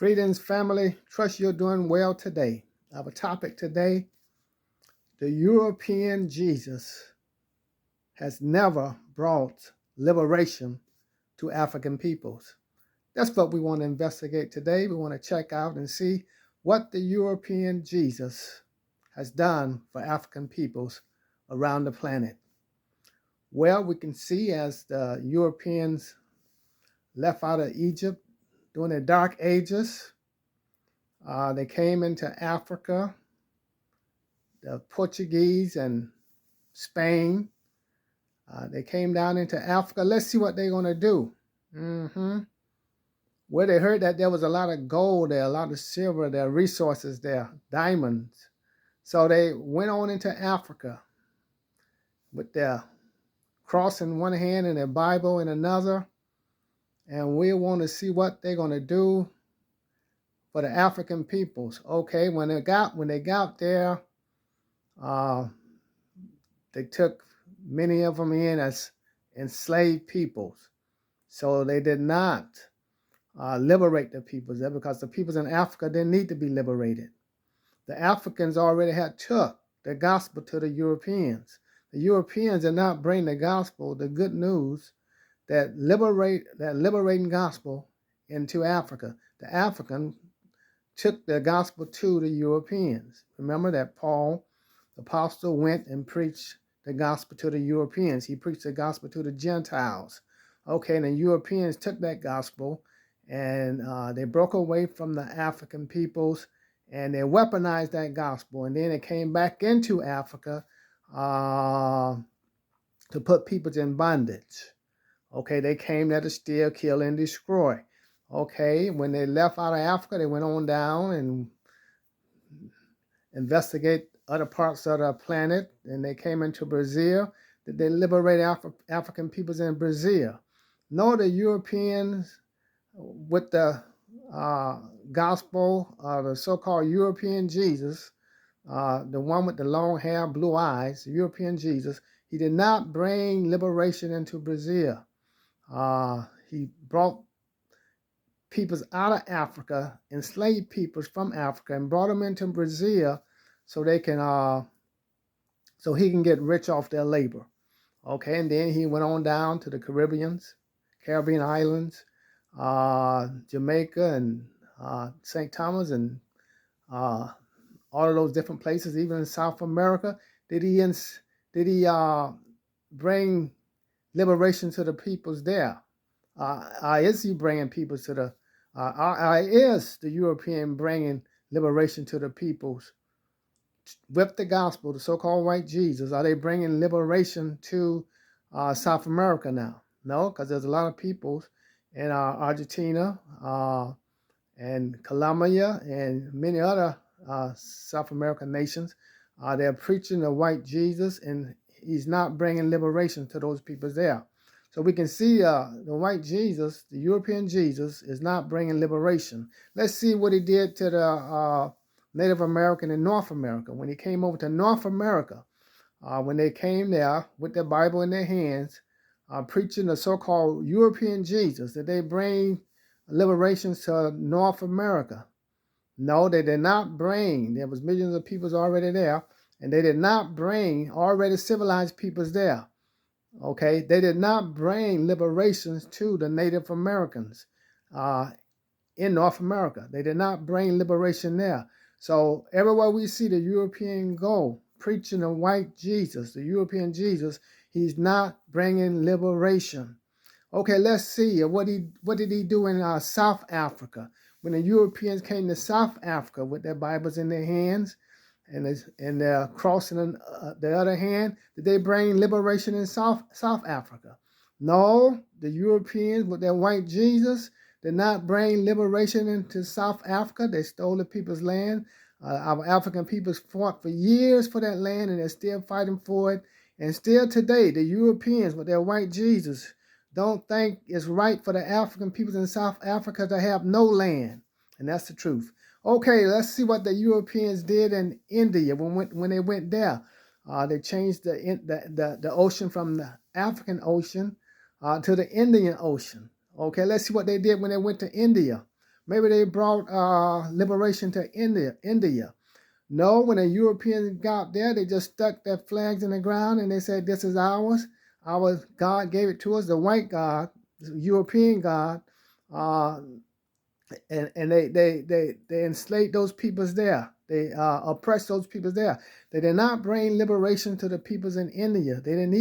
Greetings, family. Trust you're doing well today. Our topic today, the European Jesus has never brought liberation to African peoples. That's what we want to investigate today. We want to check out and see what the European Jesus has done for African peoples around the planet. Well, we can see as the Europeans left out of Egypt during the Dark Ages, they came into Africa. The Portuguese and Spain, they came down into Africa. Let's see what they're going to do. Well, they heard that there was a lot of gold there, a lot of silver there, resources there, diamonds. So they went on into Africa with their cross in one hand and their Bible in another. And we want to see what they're going to do for the African peoples. Okay, when they got there, they took many of them in as enslaved peoples. So they did not liberate the peoples there because the peoples in Africa didn't need to be liberated. The Africans already had took the gospel to the Europeans. The Europeans did not bring the gospel, the good news, that liberating gospel into Africa. The African took the gospel to the Europeans. Remember that Paul, the apostle, went and preached the gospel to the Europeans. He preached the gospel to the Gentiles. Okay, and the Europeans took that gospel and they broke away from the African peoples and they weaponized that gospel. And then it came back into Africa to put peoples in bondage. Okay, they came there to steal, kill, and destroy. Okay, when they left out of Africa, they went on down and investigate other parts of the planet, and they came into Brazil. That they liberated African peoples in Brazil. No, the Europeans with the gospel, the so-called European Jesus, the one with the long hair, blue eyes, the European Jesus, he did not bring liberation into Brazil. He brought peoples out of Africa, enslaved peoples from Africa, and brought them into Brazil so they can, so he can get rich off their labor. Okay, and then he went on down to the Caribbean islands, Jamaica and St. Thomas and all of those different places, even in South America. Did he bring liberation to the peoples there? Is he bringing people to the? Is the European bringing liberation to the peoples with the gospel, the so-called white Jesus? Are they bringing liberation to South America now? No, because there's a lot of peoples in Argentina and Colombia and many other South American nations. They're preaching the white Jesus, and he's not bringing liberation to those peoples there. So we can see the white Jesus, the European Jesus, is not bringing liberation. Let's see what he did to the Native American in North America. When he came over to North America, when they came there with their Bible in their hands, preaching the so-called European Jesus, did they bring liberation to North America? No, they did not bring. There was millions of peoples already there, and they did not bring already civilized peoples there. Okay, they did not bring liberations to the Native Americans in North America. They did not bring liberation there. So everywhere we see the European go preaching the white Jesus, the European Jesus, he's not bringing liberation. Okay, let's see what did he do in South Africa when the Europeans came to South Africa with their Bibles in their hands and their cross in the other hand. Did they bring liberation in South Africa? No, the Europeans with their white Jesus did not bring liberation into South Africa. They stole the people's land. Our African peoples fought for years for that land, and they're still fighting for it. And still today, the Europeans with their white Jesus don't think it's right for the African peoples in South Africa to have no land. And that's the truth. Okay, let's see what the Europeans did in India when they went there. They changed the ocean from the African Ocean to the Indian Ocean. Okay, let's see what they did when they went to India. Maybe they brought liberation to India. No, when the Europeans got there, they just stuck their flags in the ground and they said, this is ours. Our God gave it to us, the white God, the European God. Uh, and they enslaved those peoples there. They oppressed those peoples there. They did not bring liberation to the peoples in India. They didn't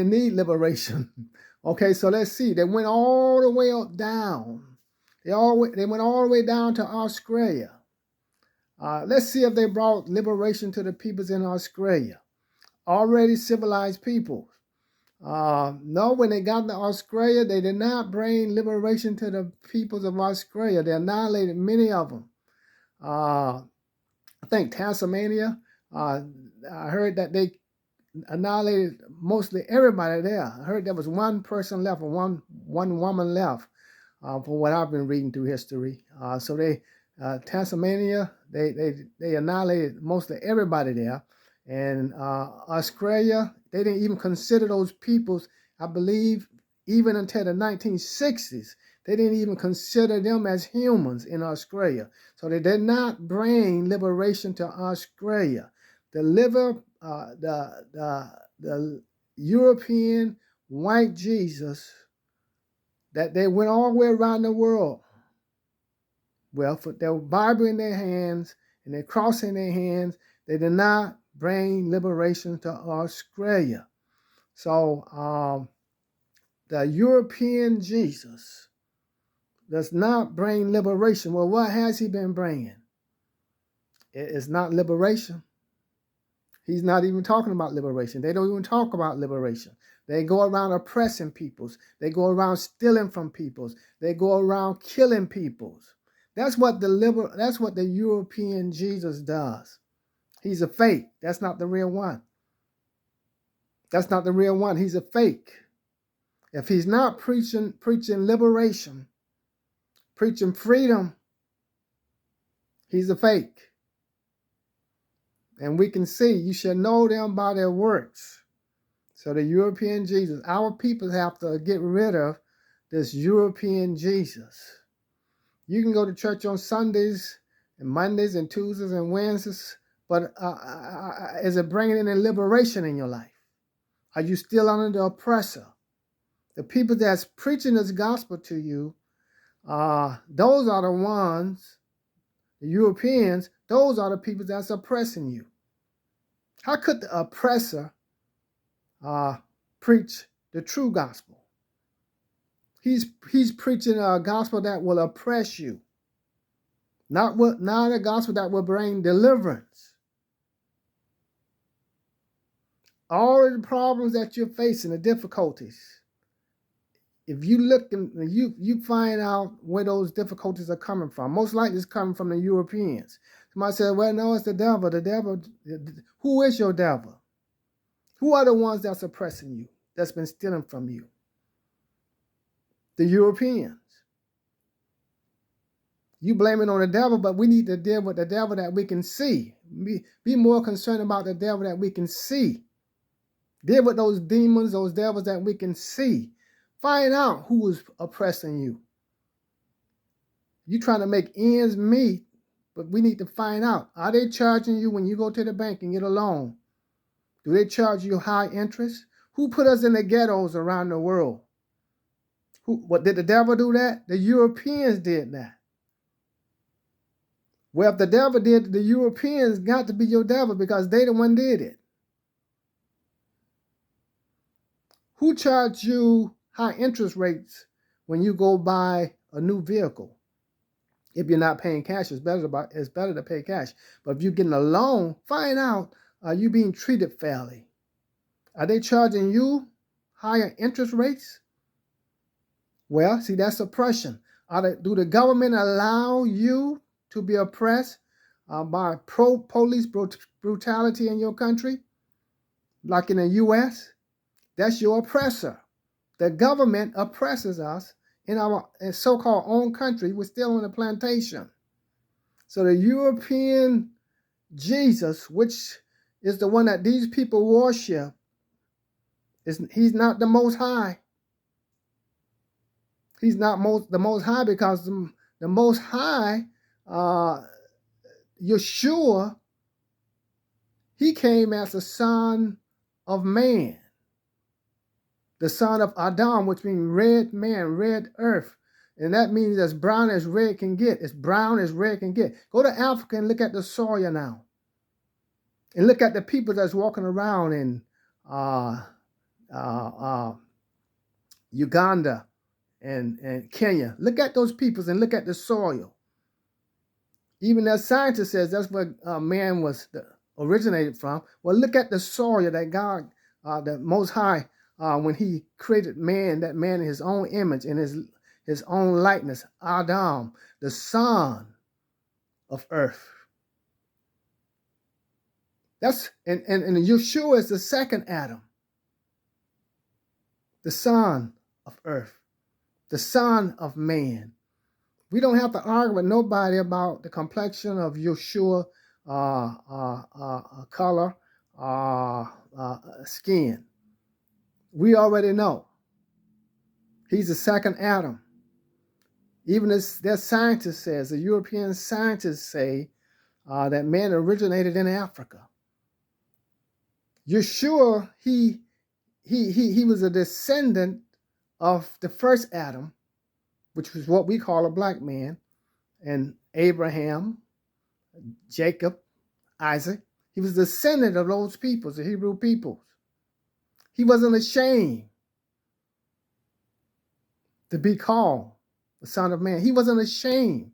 need liberation. Okay, so let's see. They went all the way down. They went all the way down to Australia. Let's see if they brought liberation to the peoples in Australia. Already civilized people. No, when they got to Australia, they did not bring liberation to the peoples of Australia. They annihilated many of them. I think Tasmania, I heard that they annihilated mostly everybody there. I heard there was one person left or one woman left, from what I've been reading through history. So Tasmania, they annihilated mostly everybody there. And Australia, they didn't even consider those peoples, I believe, even until the 1960s. They didn't even consider them as humans in Australia. So they did not bring liberation to Australia. The European white Jesus, that they went all the way around the world. Well, with their Bible in their hands and their cross in their hands, they did not bring liberation to Australia. So the European Jesus does not bring liberation. Well, what has he been bringing? It's not liberation. He's not even talking about liberation. They don't even talk about liberation. They go around oppressing peoples. They go around stealing from peoples. They go around killing peoples. That's what the European Jesus does. He's a fake. That's not the real one. That's not the real one. He's a fake. If he's not preaching liberation, preaching freedom, he's a fake. And we can see, you shall know them by their works. So the European Jesus, our people have to get rid of this European Jesus. You can go to church on Sundays and Mondays and Tuesdays and Wednesdays, but is it bringing any liberation in your life? Are you still under the oppressor? The people that's preaching this gospel to you, those are the ones, the Europeans, those are the people that's oppressing you. How could the oppressor preach the true gospel? He's preaching a gospel that will oppress you, not a gospel that will bring deliverance. All of the problems that you're facing, the difficulties, if you look and you find out where those difficulties are coming from, most likely it's coming from the Europeans. Somebody said, well, no, it's the devil. The devil, who is your devil? Who are the ones that's oppressing you, that's been stealing from you? The Europeans. You blame it on the devil, but we need to deal with the devil that we can see. Be more concerned about the devil that we can see. Deal with those demons, those devils that we can see. Find out who is oppressing you. You're trying to make ends meet, but we need to find out. Are they charging you when you go to the bank and get a loan? Do they charge you high interest? Who put us in the ghettos around the world? What did the devil do that? The Europeans did that. Well, if the devil did, the Europeans got to be your devil because they the one did it. Who charged you high interest rates when you go buy a new vehicle? If you're not paying cash, it's better to pay cash. But if you're getting a loan, find out, are you being treated fairly? Are they charging you higher interest rates? Well, see, that's oppression. Do the government allow you to be oppressed by police brutality in your country? Like in the U.S.? That's your oppressor. The government oppresses us in our so-called own country. We're still on a plantation. So the European Jesus, which is the one that these people worship, he's not the Most High. He's not the Most High, because the Most High, Yeshua, he came as the Son of Man, the son of Adam, which means red man, red earth. And that means as brown as red can get. As brown as red can get. Go to Africa and look at the soil now. And look at the people that's walking around in Uganda and Kenya. Look at those peoples and look at the soil. Even as scientist says that's where man was originated from. Well, look at the soil that God, the Most High, when he created man, that man in his own image, in his own likeness, Adam, the son of earth. That's and Yeshua is the second Adam, the son of earth, the son of man. We don't have to argue with nobody about the complexion of Yeshua, color, skin. We already know he's the second Adam. Even as their scientists says, the European scientists say that man originated in Africa. Yeshua, he was a descendant of the first Adam, which was what we call a black man, and Abraham, Jacob, Isaac. He was a descendant of those peoples, the Hebrew peoples. He wasn't ashamed to be called the Son of Man. He wasn't ashamed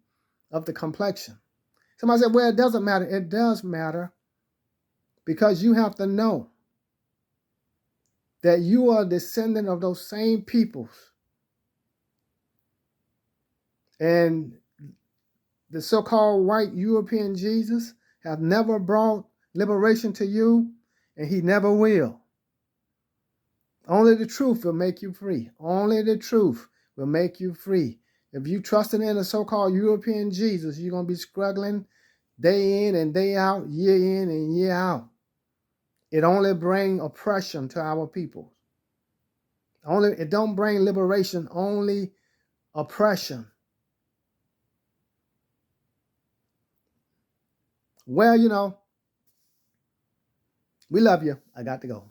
of the complexion. Somebody said, well, it doesn't matter. It does matter, because you have to know that you are a descendant of those same peoples. And the so-called white European Jesus has never brought liberation to you, and he never will. Only the truth will make you free. Only the truth will make you free. If you trusted in a so-called European Jesus, you're going to be struggling day in and day out, year in and year out. It only brings oppression to our people. It don't bring liberation, only oppression. Well, we love you. I got to go.